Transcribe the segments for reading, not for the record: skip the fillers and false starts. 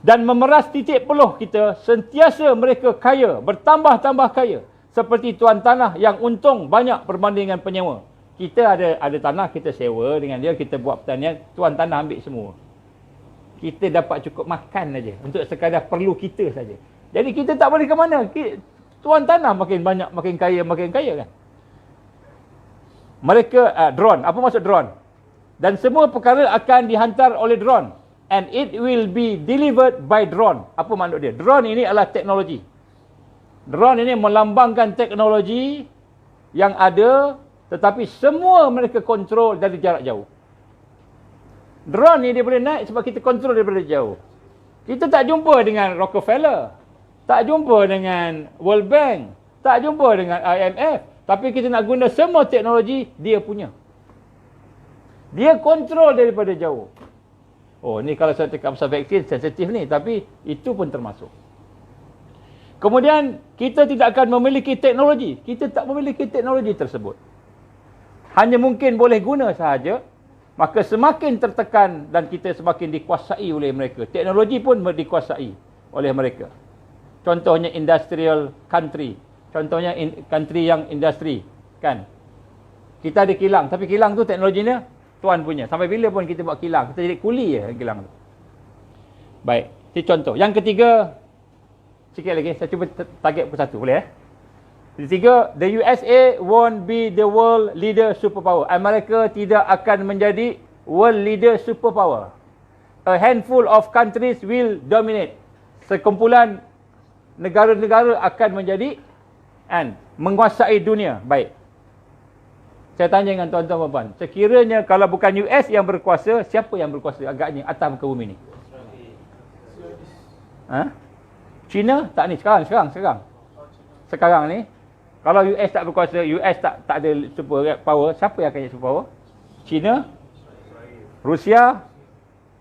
dan memeras titik peluh kita, sentiasa mereka kaya, bertambah-tambah kaya. Seperti tuan tanah yang untung banyak berbanding dengan penyewa. Kita ada tanah, kita sewa dengan dia, kita buat pertanian, tuan tanah ambil semua. Kita dapat cukup makan saja, untuk sekadar perlu kita saja. Jadi kita tak boleh ke mana. Tuan tanah makin banyak, makin kaya kan. Mereka, drone. Apa maksud drone? Dan semua perkara akan dihantar oleh drone. And it will be delivered by drone. Apa maksud dia? Drone ini adalah teknologi. Drone ini melambangkan teknologi yang ada, tetapi semua mereka kontrol dari jarak jauh. Drone ni dia boleh naik sebab kita kontrol daripada jauh. Kita tak jumpa dengan Rockefeller, tak jumpa dengan World Bank, tak jumpa dengan IMF, tapi kita nak guna semua teknologi dia punya. Dia kontrol daripada jauh. Oh, ni kalau saya cakap pasal vaksin, sensitif ni, tapi itu pun termasuk. Kemudian, kita tidak akan memiliki teknologi. Kita tak memiliki teknologi tersebut. Hanya mungkin boleh guna sahaja, maka semakin tertekan dan kita semakin dikuasai oleh mereka. Teknologi pun dikuasai oleh mereka. Contohnya industrial country. Contohnya country yang industri. Kan? Kita ada kilang, tapi kilang tu teknologinya tuan punya. Sampai bila pun kita buat kilang, kita jadi kuli je kilang tu. Baik, itu contoh. Yang ketiga, sikit lagi, saya cuba target pun satu, boleh Ketiga, the USA won't be the world leader superpower. Amerika tidak akan menjadi world leader superpower. A handful of countries will dominate. Sekumpulan negara-negara akan menjadi menguasai dunia. Baik. Saya tanya dengan tuan-tuan dan puan, sekiranya kalau bukan US yang berkuasa, siapa yang berkuasa agaknya atas muka bumi ni? China? Tak ni, sekarang. Sekarang ni, kalau US tak berkuasa, US tak ada super power, siapa yang akan jadi super power? China? Rusia?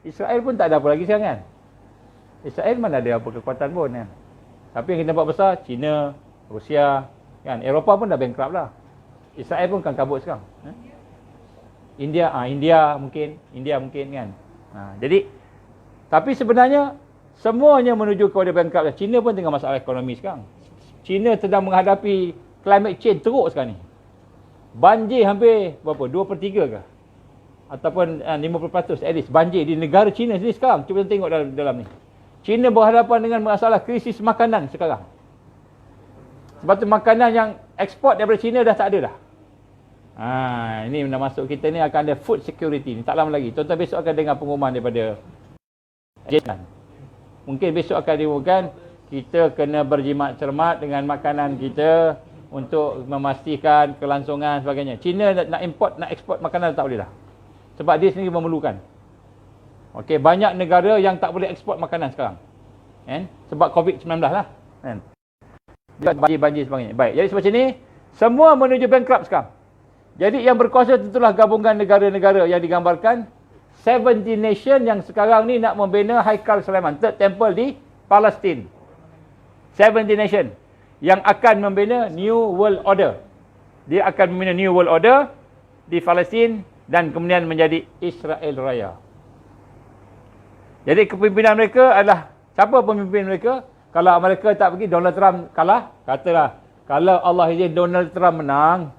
Israel pun tak ada apa lagi sekarang kan? Israel mana ada apa kekuatan pun kan? Tapi yang kita nampak besar, China, Rusia, kan? Eropah pun dah bankrupt lah. Israel pun kan kabut sekarang. India mungkin kan. Jadi, tapi sebenarnya semuanya menuju kepada bankrupt. China pun tengah masalah ekonomi sekarang. China sedang menghadapi climate change teruk sekarang ni. Banjir hampir berapa? 2/3 ke? Ataupun 50% at least banjir di negara China sendiri sekarang. Cuba tengok dalam ni. China berhadapan dengan masalah krisis makanan sekarang. Sebab tu makanan yang ekspor daripada China dah tak ada dah. Ini dah masuk kita ni akan ada food security ni. Tak lama lagi. Tuan-tuan besok akan dengar pengumuman daripada Japan. Mungkin besok akan diumumkan kita kena berjimat cermat dengan makanan kita untuk memastikan kelangsungan sebagainya. China nak import, nak eksport makanan tak boleh dah. Sebab dia sendiri memerlukan. Okey, banyak negara yang tak boleh ekspor makanan sekarang. Sebab COVID-19 lah. Banjir sebagainya. Baik, jadi sebab ni semua menuju bankrupt sekarang. Jadi yang berkuasa tentulah gabungan negara-negara yang digambarkan 70 nation yang sekarang ni nak membina Haikal Sulaiman, Third Temple di Palestin. 70 nation yang akan membina New World Order. Dia akan membina New World Order di Palestin dan kemudian menjadi Israel Raya. Jadi kepimpinan mereka adalah, siapa pemimpin mereka? Kalau Amerika tak pergi, Donald Trump kalah, katalah, kalau Allah izin Donald Trump menang,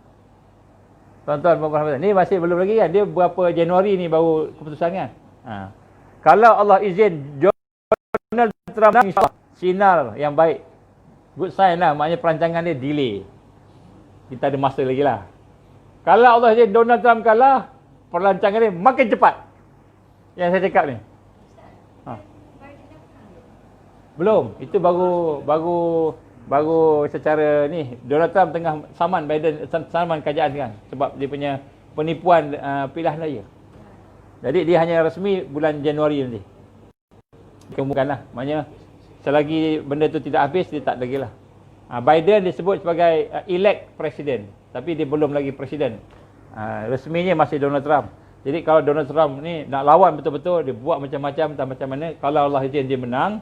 tuan-tuan, ni masih belum lagi kan, dia berapa Januari ni baru keputusan kan. Kalau Allah izin Donald Trump menang, insyaAllah, sinar yang baik, good sign lah, maknanya perancangan dia delay. Kita ada masa lagi lah. Kalau Allah izin Donald Trump kalah, perancangan dia makin cepat. Yang saya cakap ni. Belum, itu baru secara ni Donald Trump tengah saman Biden, saman kerajaan sekarang sebab dia punya penipuan pilihan raya. Jadi dia hanya resmi bulan Januari nanti. Kemudianlah, maknanya selagi benda tu tidak habis dia tak lagi lah. Biden disebut sebagai elect president, tapi dia belum lagi presiden. Resminya masih Donald Trump. Jadi kalau Donald Trump ni nak lawan betul-betul, dia buat macam-macam macam mana, kalau Allah izin dia menang.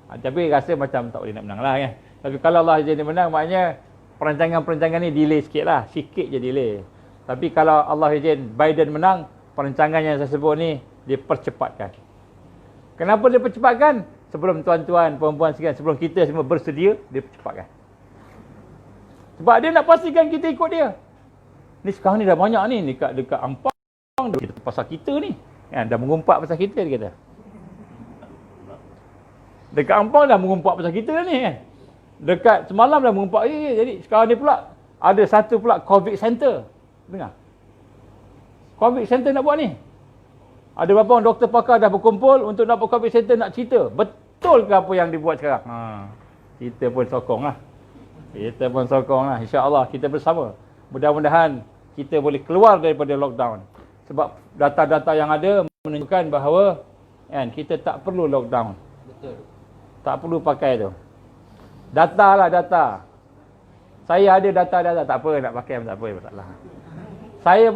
Tapi rasa macam tak boleh nak menang lah kan. Tapi kalau Allah izin dia menang, maknanya perancangan-perancangan ni delay sikit lah. Sikit je delay. Tapi kalau Allah izin Biden menang, perancangan yang saya sebut ni, dia percepatkan. Kenapa dia percepatkan? sebelum tuan-tuan, perempuan sekalian, sebelum kita semua bersedia, dia percepatkan. Sebab dia nak pastikan kita ikut dia. Ni sekarang ni dah banyak ni, dekat Ampang, kita pasal kita ni. Kan, dah mengumpat pasal kita, dia kata. Dekat Ampang dah mengumpat pasal kita ni kan. Dekat semalam dah mengumpat. Jadi sekarang ni pula, ada satu pula COVID Center. Dengar. COVID Center nak buat ni. Ada beberapa orang doktor pakar dah berkumpul untuk nak buat COVID Center, nak cerita. Betul ke apa yang dibuat sekarang? Kita pun sokong lah. InsyaAllah kita bersama. Mudah-mudahan kita boleh keluar daripada lockdown. Sebab data-data yang ada menunjukkan bahawa kan, kita tak perlu lockdown. Betul. Tak perlu pakai tu. Data lah, data. Saya ada data-data. Tak apa nak pakai, tak apa, masalah. Saya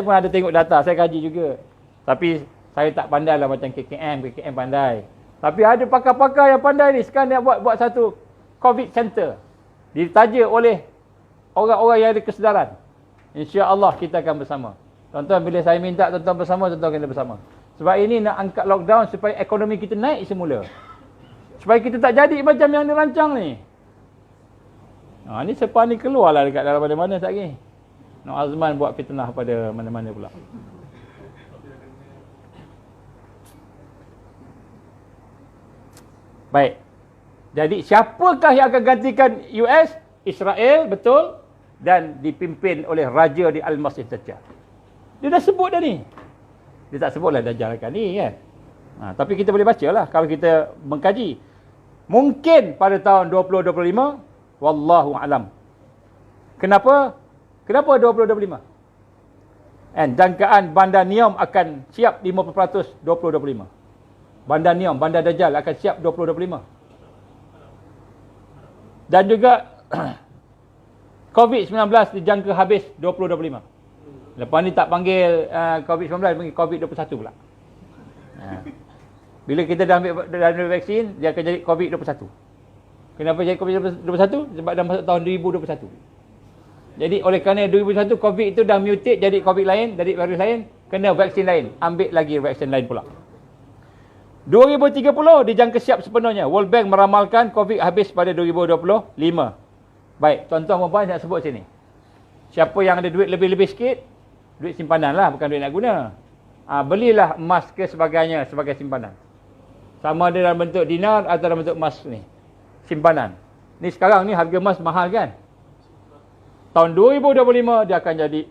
pun ada tengok data. Saya kaji juga. Tapi saya tak pandai lah macam KKM pandai. Tapi ada pakar-pakar yang pandai ni. Sekarang dia buat satu COVID Center. Ditaja oleh orang-orang yang ada kesedaran. InsyaAllah kita akan bersama. Tuan-tuan, bila saya minta tuan-tuan bersama, tuan-tuan kena bersama. Sebab ini nak angkat lockdown supaya ekonomi kita naik semula. Supaya kita tak jadi macam yang dirancang ni. Ni sepan ni keluarlah dekat dalam mana-mana tak lagi. Nak Azman buat fitnah pada mana-mana pula. Baik. Jadi siapakah yang akan gantikan US? Israel, betul. Dan dipimpin oleh Raja di Al-Masih Dajjal. Dia dah sebut dah ni. Dia tak sebutlah Dajjal akan ni kan. Tapi kita boleh baca lah kalau kita mengkaji. Mungkin pada tahun 2025, wallahu alam. Kenapa? Kenapa 2025? Jangkaan bandar Neom akan siap 50% 2025. Bandar Neom, bandar Dajjal akan siap 2025. Dan juga COVID-19 dijangka habis 2025. Lepas ni tak panggil COVID-19, panggil COVID-21 pula. Bila kita dah ambil vaksin, dia akan jadi COVID-21. Kenapa jadi COVID-21? Sebab dah masuk tahun 2021. Jadi oleh kerana 2021 COVID itu dah mutate jadi COVID lain, jadi virus lain, kena vaksin lain. Ambil lagi vaksin lain pula. 2030 dijangka siap sepenuhnya. World Bank meramalkan COVID habis pada 2025. Baik, tuan-tuan dan puan nak sebut sini. Siapa yang ada duit lebih-lebih sikit, duit simpanan lah, bukan duit nak guna. Belilah emas ke sebagainya sebagai simpanan. Sama ada dalam bentuk dinar atau dalam bentuk emas ni. Simpanan. Ni sekarang ni harga emas mahal kan? Tahun 2025 dia akan jadi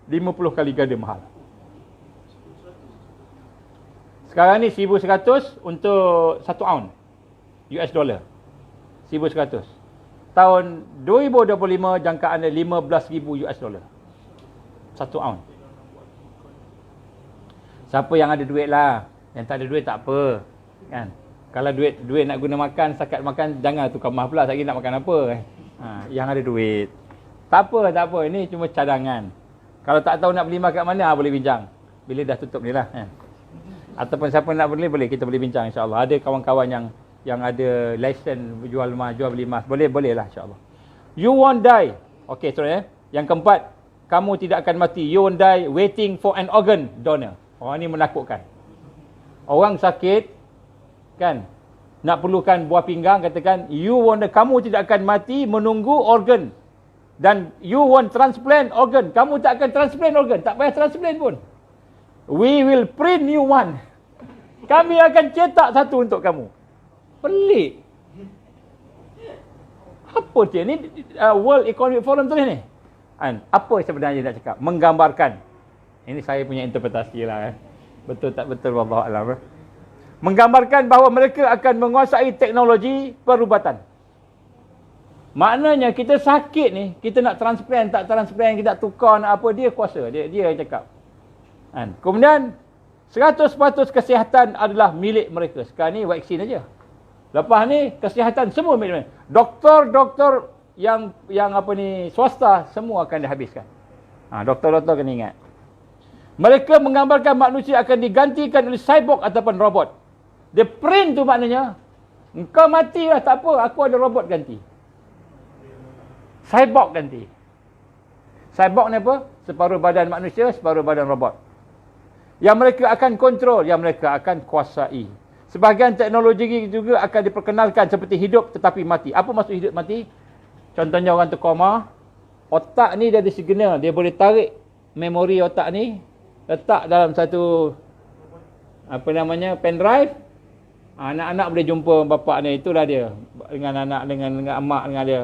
50 kali ganda mahal. Sekarang ni 1,100 untuk 1 ounce US dollar. 1,100. Tahun 2025 jangkaan dia 15,000 US dollar. 1 ounce. Siapa yang ada duit lah. Yang tak ada duit tak apa. Kan? Kalau duit nak guna makan, setakat makan, jangan tukar mah pula. Lagi nak makan apa. Yang ada duit. Tak apa. Ini cuma cadangan. Kalau tak tahu nak beli kat mana, boleh bincang. Bila dah tutup ni lah. Ataupun siapa nak beli, boleh. Kita boleh bincang insyaAllah. Ada kawan-kawan yang ada lesen jual beli emas. Boleh lah insyaAllah. You won't die. Okey, sorry. Yang keempat, kamu tidak akan mati. You won't die waiting for an organ donor. Orang ni menakutkan. Orang sakit, kan, nak perlukan buah pinggang, katakan, kamu tidak akan mati menunggu organ. Dan you want transplant organ. Kamu tak akan transplant organ. Tak payah transplant pun. We will print new one. Kami akan cetak satu untuk kamu. Pelik. Apa dia ni? World Economic Forum tulis ni. Apa sebenarnya nak cakap? Menggambarkan. Ini saya punya interpretasi lah. Betul tak betul, wallahu a'lam. Menggambarkan bahawa mereka akan menguasai teknologi perubatan. Maknanya kita sakit ni, kita nak transplant, tak transplant, kita nak tukar, nak apa, dia kuasa. Dia yang cakap. Kemudian 100% kesihatan adalah milik mereka. Sekarang ni vaksin aja. Lepas ni kesihatan semua milik mereka. Doktor-doktor yang apa ni swasta semua akan dihabiskan. Doktor-doktor kena ingat. Mereka menggambarkan manusia akan digantikan oleh cyborg ataupun robot. Dia print tu maknanya engkau matilah tak apa, aku ada robot ganti. Cyborg ganti. Cyborg ni apa? Separuh badan manusia, separuh badan robot. Yang mereka akan kontrol, yang mereka akan kuasai. Sebahagian teknologi juga akan diperkenalkan seperti hidup tetapi mati. Apa maksud hidup mati? Contohnya orang tu koma, otak ni dia ada signal, dia boleh tarik memori otak ni, letak dalam satu pen drive. Anak-anak boleh jumpa bapak ni, itulah dia. Dengan anak, dengan mak, dengan dia.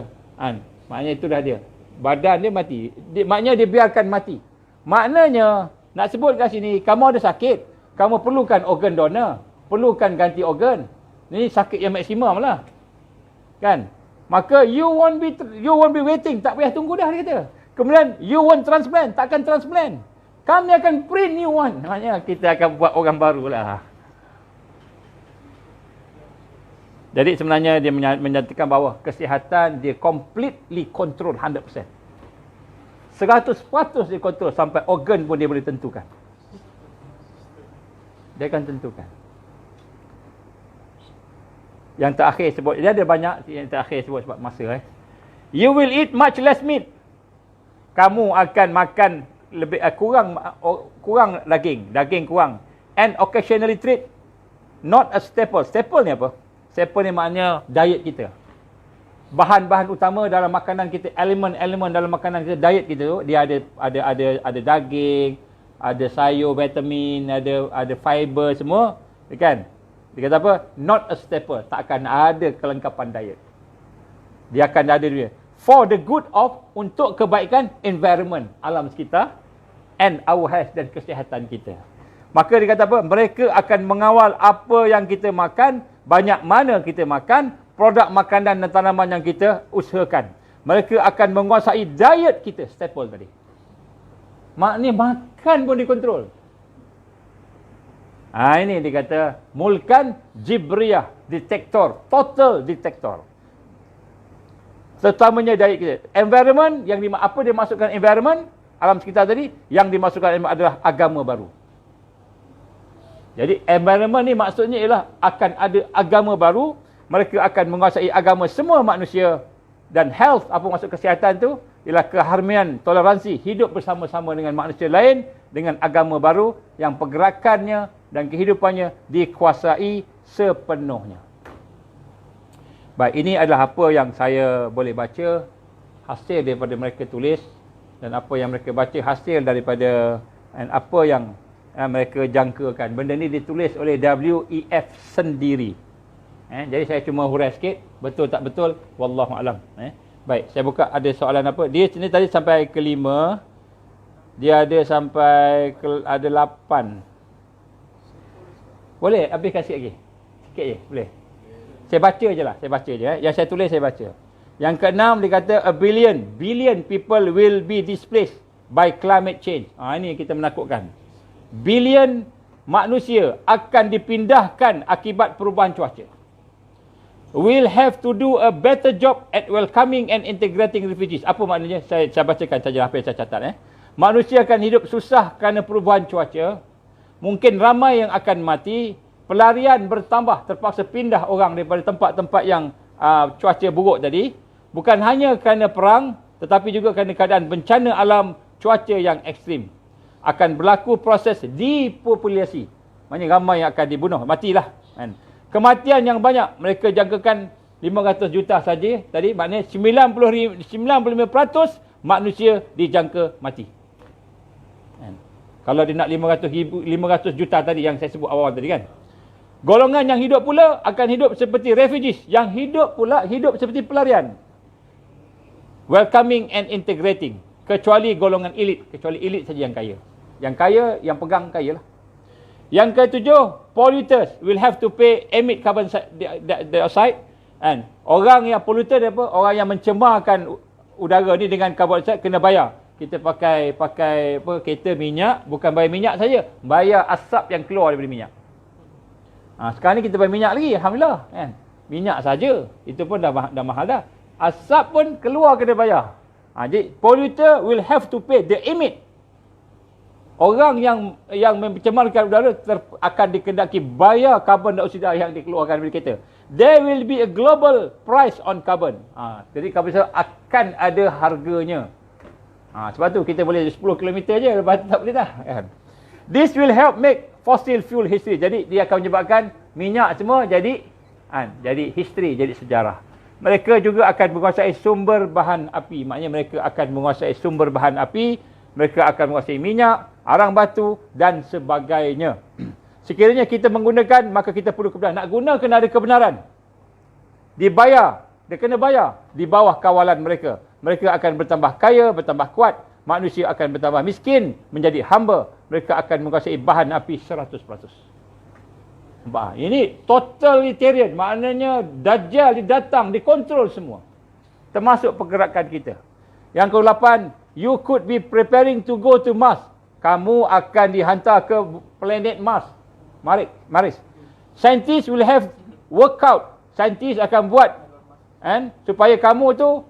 Maknanya itulah dia. Badan dia mati. Maknanya dia biarkan mati. Maknanya, nak sebut kat sini, kamu ada sakit, kamu perlukan organ donor, perlukan ganti organ. Ini sakit yang maksimum lah. Kan? Maka you won't be waiting, tak payah tunggu dah, dia kata. Kemudian you want transplant, takkan transplant. Kami akan print new one. Maknanya kita akan buat orang baru lah. Jadi sebenarnya dia menyatakan bahawa kesihatan dia completely control 100%. 100% dia kontrol, sampai organ pun dia boleh tentukan. Dia akan tentukan. Yang terakhir sebut, dia ada banyak yang terakhir sebut sebab masa. You will eat much less meat. Kamu akan makan lebih kurang daging kurang. And occasionally treat, not a staple. Staple ni apa? Staple ni maknanya diet kita. Bahan-bahan utama dalam makanan kita, elemen-elemen dalam makanan kita, diet kita tu, dia ada daging, ada sayur, vitamin, ada fiber semua, kan? Dia kata apa? Not a staple. Tak akan ada kelengkapan diet. Dia akan ada dia. For the good of, untuk kebaikan environment, alam sekitar, and our health, dan kesihatan kita. Maka dia kata apa? Mereka akan mengawal apa yang kita makan, banyak mana kita makan, produk makanan dan tanaman yang kita usahakan. Mereka akan menguasai diet kita, staple tadi. Maknanya makan pun dikontrol. Ini dia kata mulkan jibriyah, detektor, total detektor. Terutamanya diet kita. Environment, apa dia masukkan environment, alam sekitar tadi, yang dimasukkan adalah agama baru. Jadi environment ni maksudnya ialah akan ada agama baru, mereka akan menguasai agama semua manusia, dan health, apa maksud kesihatan tu, ialah keharmonian, toleransi, hidup bersama-sama dengan manusia lain, dengan agama baru yang pergerakannya dan kehidupannya dikuasai sepenuhnya. Baik, ini adalah apa yang saya boleh baca, hasil daripada mereka tulis, dan apa yang mereka baca hasil daripada apa yang mereka jangkakan. Benda ni ditulis oleh W.E.F. sendiri. Jadi saya cuma hurai sikit, betul tak betul, wallahu alam. Baik, saya buka, ada soalan apa? Dia sini tadi sampai ke 5. Dia ada sampai ada 8. Boleh habiskan sikit lagi? Sikit je, boleh. Saya baca je lah, saya baca je. Yang saya tulis saya baca. Yang ke-6 dia kata a billion people will be displaced by climate change. Ini yang kita menakutkan. Billion manusia akan dipindahkan akibat perubahan cuaca. Will have to do a better job at welcoming and integrating refugees. Apa maknanya? Saya bacakan saja apa yang saya catat. Manusia akan hidup susah kerana perubahan cuaca. Mungkin ramai yang akan mati. Pelarian bertambah, terpaksa pindah orang daripada tempat-tempat yang cuaca buruk tadi. Bukan hanya kerana perang, tetapi juga kerana keadaan bencana alam, cuaca yang ekstrim. Akan berlaku proses depopulasi. Maknanya ramai yang akan dibunuh, matilah. Kematian yang banyak, mereka jangkakan 500 juta saja tadi, maknanya 95% manusia dijangka mati. Kalau dia nak 500 juta tadi yang saya sebut awal tadi kan. Golongan yang hidup pula akan hidup seperti refugees, yang hidup pula hidup seperti pelarian. Welcoming and integrating, kecuali golongan elit, kecuali elit saja yang kaya. Yang kaya, yang pegang kaya lah. Yang ke-7, polluters will have to pay, emit carbon dioxide. And orang yang polluter apa? Orang yang mencemarkan udara ni dengan carbon dioxide kena bayar. Kita pakai apa, kereta minyak, bukan bayar minyak saja, bayar asap yang keluar daripada minyak. Sekarang ni kita bayar minyak lagi, alhamdulillah, kan? Minyak saja, itu pun dah mahal dah. Asap pun keluar kena bayar. Jadi polluter will have to pay, the emit. Orang yang mencemarkan udara akan dikendaki bayar karbon dioksida yang dikeluarkan dari kereta. There will be a global price on carbon. Jadi karbon dioksida akan ada harganya. Sebab tu kita boleh 10 km je, lepas tu tak boleh dah. Kan? This will help make fossil fuel history. Jadi dia akan menyebabkan minyak semua jadi history, jadi sejarah. Mereka juga akan menguasai sumber bahan api. Maknanya mereka akan menguasai sumber bahan api, mereka akan menguasai minyak, arang batu dan sebagainya. Sekiranya kita menggunakan, maka kita perlu kebenaran. Nak guna kena ada kebenaran. Dibayar, dia kena bayar di bawah kawalan mereka. Mereka akan bertambah kaya, bertambah kuat. Manusia akan bertambah miskin, menjadi hamba. Mereka akan menguasai bahan api 100%. Ini totalitarian. Maknanya Dajjal datang, dikontrol semua. Termasuk pergerakan kita. Yang ke-8, you could be preparing to go to Mars. Kamu akan dihantar ke planet Mars. Maris. Scientists will have workout. Saintis akan buat supaya kamu tu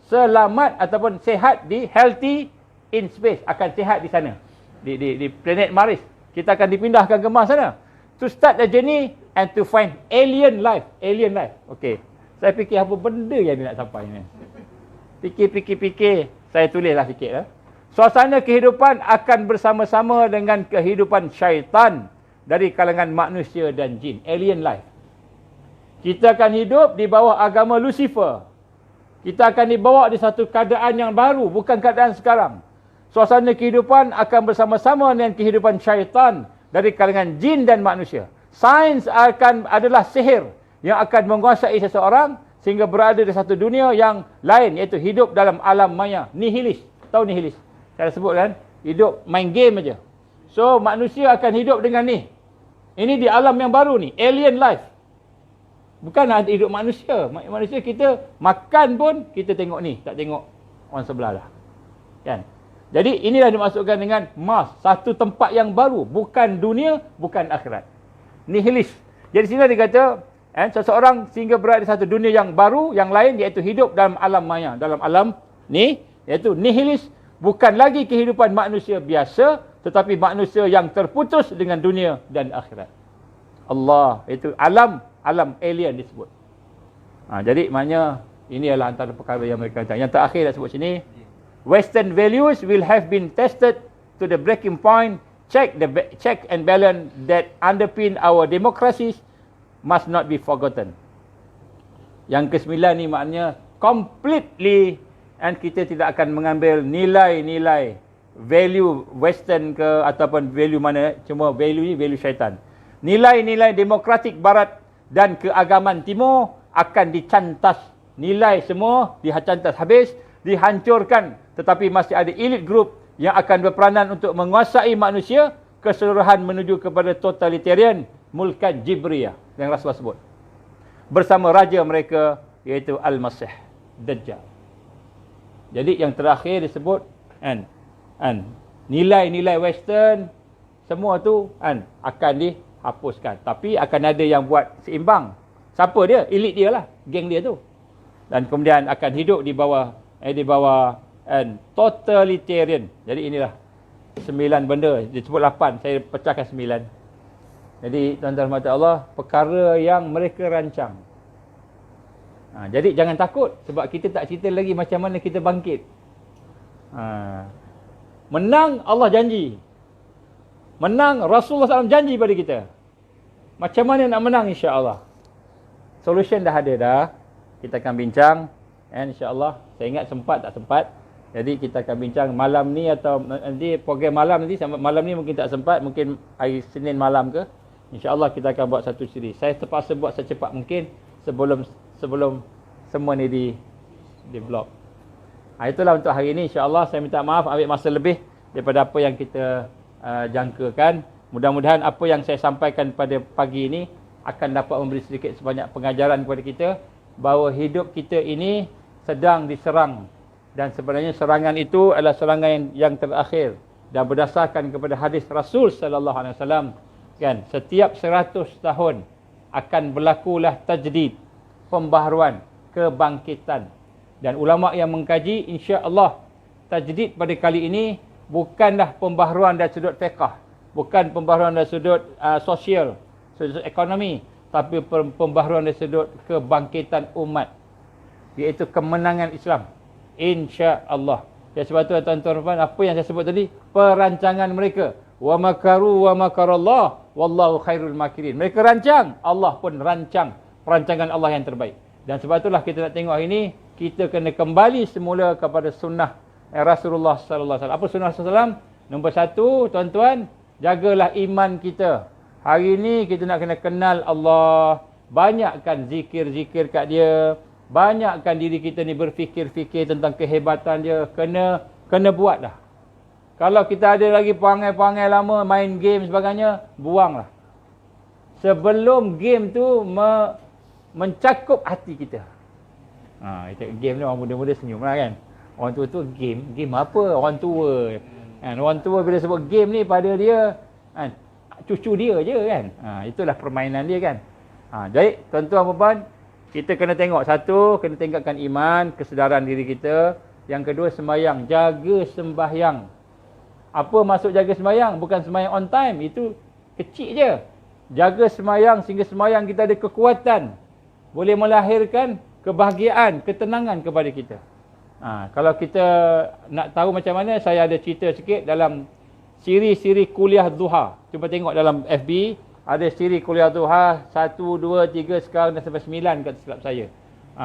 selamat ataupun sehat healthy in space. Akan sehat di sana. Di planet Maris. Kita akan dipindahkan ke Mars sana. To start the journey and to find alien life. Okey. Saya fikir apa benda yang dia nak sampai ni. Fikir. Saya tulislah sikit. Suasana kehidupan akan bersama-sama dengan kehidupan syaitan dari kalangan manusia dan jin. Alien life. Kita akan hidup di bawah agama Lucifer. Kita akan dibawa di satu keadaan yang baru, bukan keadaan sekarang. Suasana kehidupan akan bersama-sama dengan kehidupan syaitan dari kalangan jin dan manusia. Sains adalah sihir yang akan menguasai seseorang sehingga berada di satu dunia yang lain, iaitu hidup dalam alam maya. Nihilis. Tahu nihilis? Saya sebut kan? Hidup main game aja. So, manusia akan hidup dengan ni. Ini di alam yang baru ni. Alien life. Bukan hidup manusia. Manusia kita makan pun kita tengok ni. Tak tengok orang sebelah dah. Kan? Jadi inilah dimaksudkan dengan Mars. Satu tempat yang baru. Bukan dunia, bukan akhirat. Nihilis. Jadi sini dia kata, seseorang sehingga berada di satu dunia yang baru, yang lain, iaitu hidup dalam alam maya. Dalam alam ni, iaitu nihilis. Bukan lagi kehidupan manusia biasa, tetapi manusia yang terputus dengan dunia dan akhirat. Allah, itu alam alien disebut. Jadi maknanya ini adalah antara perkara yang mereka kata. Yang terakhir dah sebut sini, Western values will have been tested to the breaking point. Check and balance that underpin our democracies must not be forgotten. Yang ke-9 ni maknanya completely, and kita tidak akan mengambil nilai-nilai value Western ke ataupun value mana, cuma value ni value syaitan. Nilai-nilai demokratik barat dan keagamaan timur akan dicantas. Nilai semua dicantas habis, dihancurkan. Tetapi masih ada elite group yang akan berperanan untuk menguasai manusia keseluruhan menuju kepada totalitarian mulkan Jibriyah yang Rasulullah sebut. Bersama raja mereka iaitu Al-Masih Dajjal. Jadi yang terakhir disebut nilai-nilai Western semua tu akan dihapuskan. Tapi akan ada yang buat seimbang. Siapa dia? Elit dia lah. Geng dia tu. Dan kemudian akan hidup di bawah totalitarian. Jadi inilah 9 benda. Disebut 8. Saya pecahkan 9. Jadi tuan-tuan mata Allah, perkara yang mereka rancang. Jadi jangan takut. Sebab kita tak cerita lagi macam mana kita bangkit. Menang Allah janji. Menang Rasulullah SAW janji pada kita. Macam mana nak menang insya-Allah. Solution dah ada dah. Kita akan bincang. InsyaAllah. Saya ingat sempat tak sempat. Jadi kita akan bincang malam ni atau nanti program malam nanti. Malam ni mungkin tak sempat. Mungkin hari Senin malam ke. InsyaAllah kita akan buat satu siri. Saya terpaksa buat secepat mungkin. Sebelum semua ni di blog. Itulah untuk hari ini. InsyaAllah saya minta maaf ambil masa lebih daripada apa yang kita jangkakan. Mudah-mudahan apa yang saya sampaikan pada pagi ini akan dapat memberi sedikit sebanyak pengajaran kepada kita bahawa hidup kita ini sedang diserang, dan sebenarnya serangan itu adalah serangan yang terakhir, dan berdasarkan kepada hadis Rasul sallallahu alaihi wasallam, kan, setiap 100 tahun akan berlakulah tajdid, pembaharuan, kebangkitan. Dan ulama yang mengkaji, insya-Allah tajdid pada kali ini bukanlah pembaharuan dari sudut fiqh, bukan pembaharuan dari sudut sosial, sudut ekonomi, tapi pembaharuan dari sudut kebangkitan umat, iaitu kemenangan Islam, insya-Allah. Ya, sebab tu tuan-tuan, apa yang saya sebut tadi, perancangan mereka wa makaru wa makarallah wallahu khairul makirin. Mereka rancang, Allah pun rancang perancangan Allah yang terbaik. Dan sebab itulah kita nak tengok hari ini, kita kena kembali semula kepada sunnah Rasulullah sallallahu alaihi wasallam. Apa sunnah Rasulullah? Nombor satu, tuan-tuan, jagalah iman kita. Hari ini kita nak kena kenal Allah, banyakkan zikir-zikir kat dia, banyakkan diri kita ni berfikir-fikir tentang kehebatan dia, kena buat dah. Kalau kita ada lagi perangai-perangai lama, main game sebagainya, buanglah. Sebelum game tu mencakup hati kita. Game ni orang muda-muda senyum lah kan. Orang tua tu game apa? Orang tua. Orang tua bila sebut game ni pada dia, cucu dia je kan. Itulah permainan dia kan. Jadi tuan-tuan puan, kita kena tengok. Satu, kena tingkatkan iman, kesedaran diri kita. Yang kedua, sembahyang. Jaga sembahyang. Apa maksud jaga sembahyang? Bukan sembahyang on time. Itu kecil je. Jaga sembahyang sehingga sembahyang kita ada kekuatan. Boleh melahirkan kebahagiaan, ketenangan kepada kita. Kalau kita nak tahu macam mana, saya ada cerita sikit dalam siri-siri kuliah duha. Cuba tengok dalam FB. Ada siri kuliah duha 1, 2, 3, sekarang dah sampai 9 kat silap saya.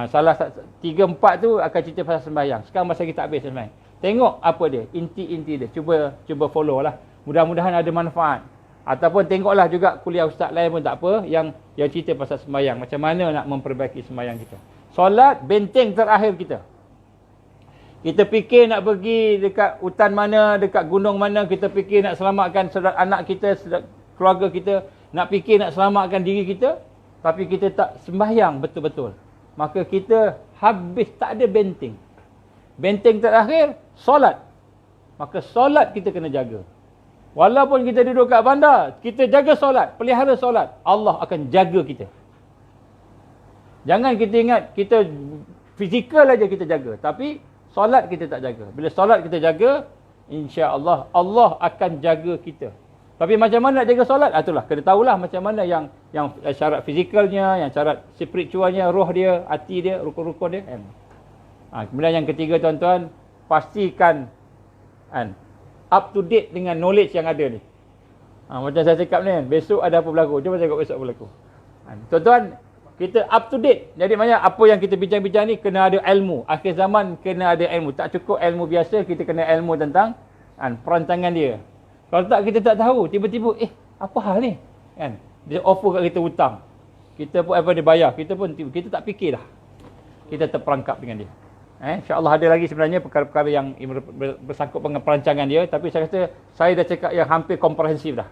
Salah 3, 4 tu akan cerita pasal sembahyang. Sekarang masa kita habis sembahyang. Tengok apa dia, inti-inti dia. Cuba follow lah. Mudah-mudahan ada manfaat. Ataupun tengoklah juga kuliah ustaz lain pun tak apa, yang cerita pasal sembahyang. Macam mana nak memperbaiki sembahyang kita. Solat, benteng terakhir kita. Kita fikir nak pergi dekat hutan mana, dekat gunung mana, kita fikir nak selamatkan saudara anak kita, keluarga kita, nak fikir nak selamatkan diri kita, tapi kita tak sembahyang betul-betul. Maka kita habis, tak ada benteng. Benteng terakhir, solat. Maka solat kita kena jaga. Walaupun kita duduk kat bandar, kita jaga solat, pelihara solat, Allah akan jaga kita. Jangan kita ingat, kita fizikal aja kita jaga, tapi solat kita tak jaga. Bila solat kita jaga, insya-Allah Allah akan jaga kita. Tapi macam mana nak jaga solat? Itulah, kena tahulah macam mana yang syarat fizikalnya, yang syarat spiritualnya, roh dia, hati dia, rukun-rukun dia. Kemudian yang ketiga tuan-tuan, pastikan up to date dengan knowledge yang ada ni. Macam saya cakap ni, besok ada apa berlaku. Cuba tengok besok apa berlaku. Tuan-tuan, kita up to date. Jadi maknanya apa yang kita bincang-bincang ni kena ada ilmu. Akhir zaman kena ada ilmu. Tak cukup ilmu biasa, kita kena ilmu tentang perancangan dia. Kalau tak, kita tak tahu. Tiba-tiba, apa hal ni? Dia offer kat kita hutang. Kita pun dia bayar. Kita tak fikir dah. Kita terperangkap dengan dia. InsyaAllah ada lagi sebenarnya perkara-perkara yang bersangkut dengan perancangan dia. Tapi saya kata, saya dah cakap yang hampir komprehensif dah.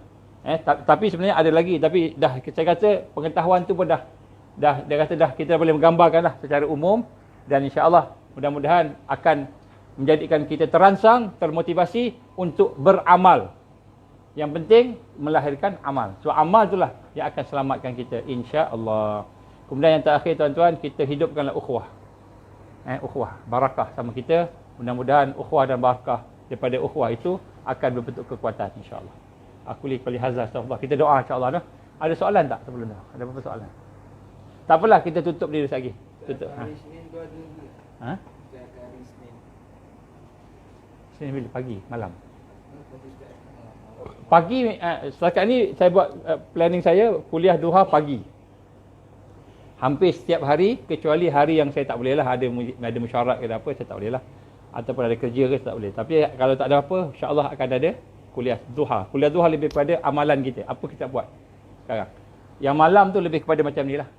Tapi sebenarnya ada lagi. Tapi dah saya kata, pengetahuan tu pun dia kata dah kita boleh menggambarkan dah secara umum. Dan insyaAllah mudah-mudahan akan menjadikan kita terangsang, termotivasi untuk beramal. Yang penting melahirkan amal. So amal itulah yang akan selamatkan kita, insya-Allah. Kemudian yang terakhir tuan-tuan, kita hidupkanlah ukhuwah. Ukhuwah, barakah sama kita. Mudah-mudahan ukhuwah dan barakah daripada ukhuwah itu akan berbentuk kekuatan, insya-Allah. Aku lihat hadza astagfirullah. Kita doa insya-Allah dah. Ada soalan tak sebelum tu? Ada apa soalan? Tak apalah, kita tutup diri lagi. Tutup. Hari Senin tu ada. Hari Senin. Senin bila? Pagi, malam. Pagi, setakat ni saya buat planning saya, kuliah duha pagi. Hampir setiap hari, kecuali hari yang saya tak boleh lah, ada mesyuarat ke apa, saya tak boleh lah. Ataupun ada kerja ke, saya tak boleh. Tapi kalau tak ada apa, insya-Allah akan ada kuliah duha. Kuliah duha lebih kepada amalan kita, apa kita buat sekarang. Yang malam tu lebih kepada macam ni lah.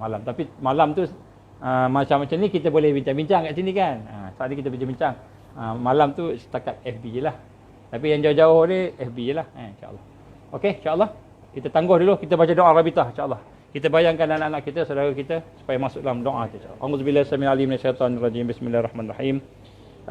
Malam. Tapi malam tu macam ni kita boleh bincang-bincang kat sini kan. Saat ni kita bincang-bincang. Malam tu setakat FB je lah. Tapi yang jauh-jauh ni FB je lah. InsyaAllah. Okey, insyaAllah. Kita tangguh dulu. Kita baca doa Rabitah insyaAllah. Kita bayangkan anak-anak kita, saudara kita supaya masuk dalam doa kita. Auzubillahi samii'il 'aliim minasyaitonir rajiim. Bismillahirrahmanirrahim.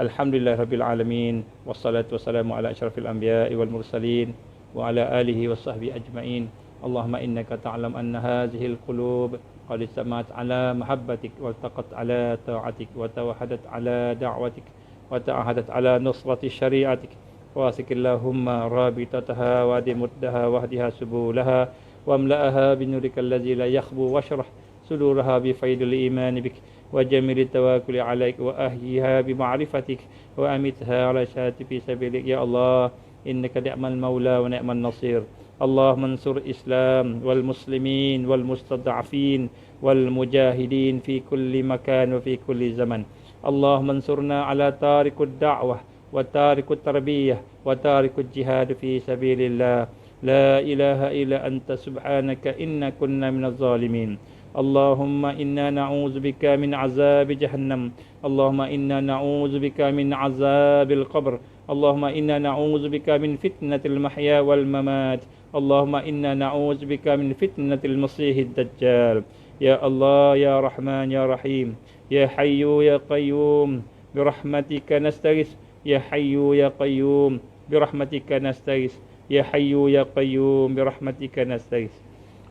Alhamdulillahirabbil alamin. Wassalatu wassalamu ala asyrafil anbiya'i wal mursalin wa ala alihi washabbihi ajmain. Allahumma innaka ta'lam anna hadhihi al-qulub qad istamat ala mahabbatik wa taqat ala ta'atik wa tawahadat ala da'watik wa ta'ahadat ala nusrati syari'atik. واسق اللهم رابطتها وادمدها واهدها سبولها واملأها بنورك الذي لا يخبو واشرح صدورها بفيض الإيمان بك وجميل التواكل عليك وأحييها بمعرفتك وأمتها على شهادة في سبيلك. Ya Allah, إنك نعم المولى ونعم النصير. اللهم انصر الإسلام والمسلمين والمستضعفين والمجاهدين في كل مكان وفي كل زمن. اللهم انصرنا على تارك الدعوة وتارك التربية وتارك الجهاد في سبيل الله. لا إله إلا أنت سبحانك إنا كنا من الظالمين. اللهم إنا نعوذ بك من عذاب جهنم. اللهم إنا نعوذ بك من عذاب القبر. اللهم إنا نعوذ بك من فتنة المحيا والممات. اللهم إنا نعوذ بك من فتنة المسيح الدجال. يا الله يا رحمن يا رحيم يا حي يا قيوم برحمتك نستغيث. يا حي يا قيوم برحمتك نستغيث. يا حي يا قيوم برحمتك نستغيث.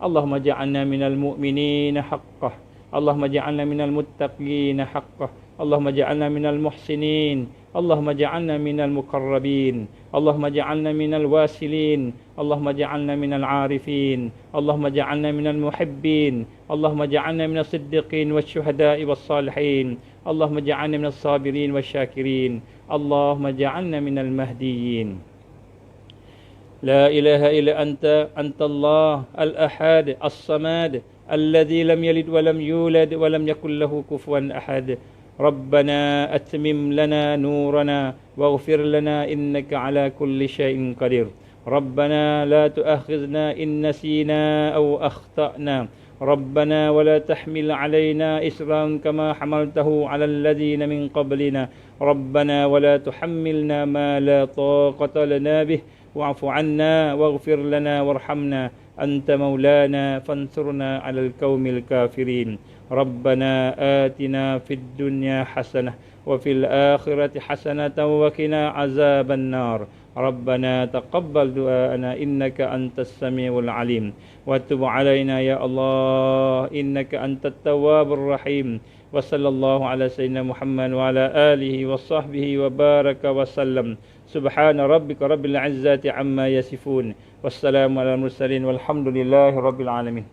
اللهم اجعلنا من المؤمنين حقه. اللهم اجعلنا من المتقين حقه. اللهم اجعلنا من المحسنين. اللهم اجعلنا من المقربين. اللهم اجعلنا من الواسلين. اللهم اجعلنا من العارفين. اللهم اجعلنا من المحبين. اللهم اجعلنا من الصديقين والشهداء والصالحين. اللهم اجعلنا من الصابرين والشاكرين. اللهم اجعلنا من المهديين. لا إله إلا أنت الله الأحد الصمد الذي لم يلد ولم يولد ولم يكن له كفوا أحد. ربنا أتمم لنا نورنا واغفر لنا إنك على كل شيء قدير. ربنا لا تؤاخذنا إن نسينا أو أخطأنا. ربنا ولا تحمل علينا إصرا كما حملته على الذين من قبلنا. ربنا ولا تحملنا ما لا طاقة لنا به. واعف عنا واغفر لنا وارحمنا أنت مولانا فانصرنا على القوم الكافرين. ربنا آتنا في الدنيا حسنة وفي الآخرة حسنة وقنا عذاب النار. ربنا تقبل دعاءنا إنك أنت السميع العليم وتب علينا يا الله إنك أنت التواب الرحيم. وصلى الله على سيدنا محمد وعلى آله وصحبه وبارك وسلم. سبحان ربك رب العزة عما يصفون والسلام على المرسلين والحمد لله رب العالمين.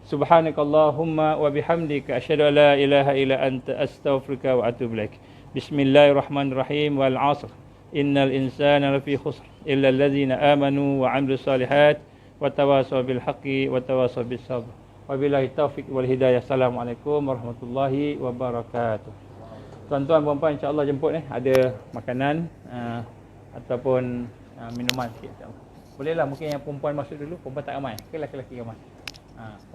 سبحانك اللهم وبحمدك أشهد أن لا إله إلا أنت أستغفرك وأتوب إليك. بسم الله الرحمن الرحيم والعصر إن الإنسان لفي خسر إلا الذين آمنوا وعملوا الصالحات وتواصوا بالحق وتواصوا بالصبر. Wabillahi taufik wal hidayah. Assalamualaikum warahmatullahi wabarakatuh. Tuan-tuan puan-puan insya-Allah jemput ada makanan ataupun minuman sikit insya-Allah. Bolehlah mungkin yang perempuan masuk dulu, perempuan tak ramai. Ke lelaki-lelaki ramai.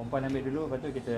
Perempuan ambil dulu lepas tu kita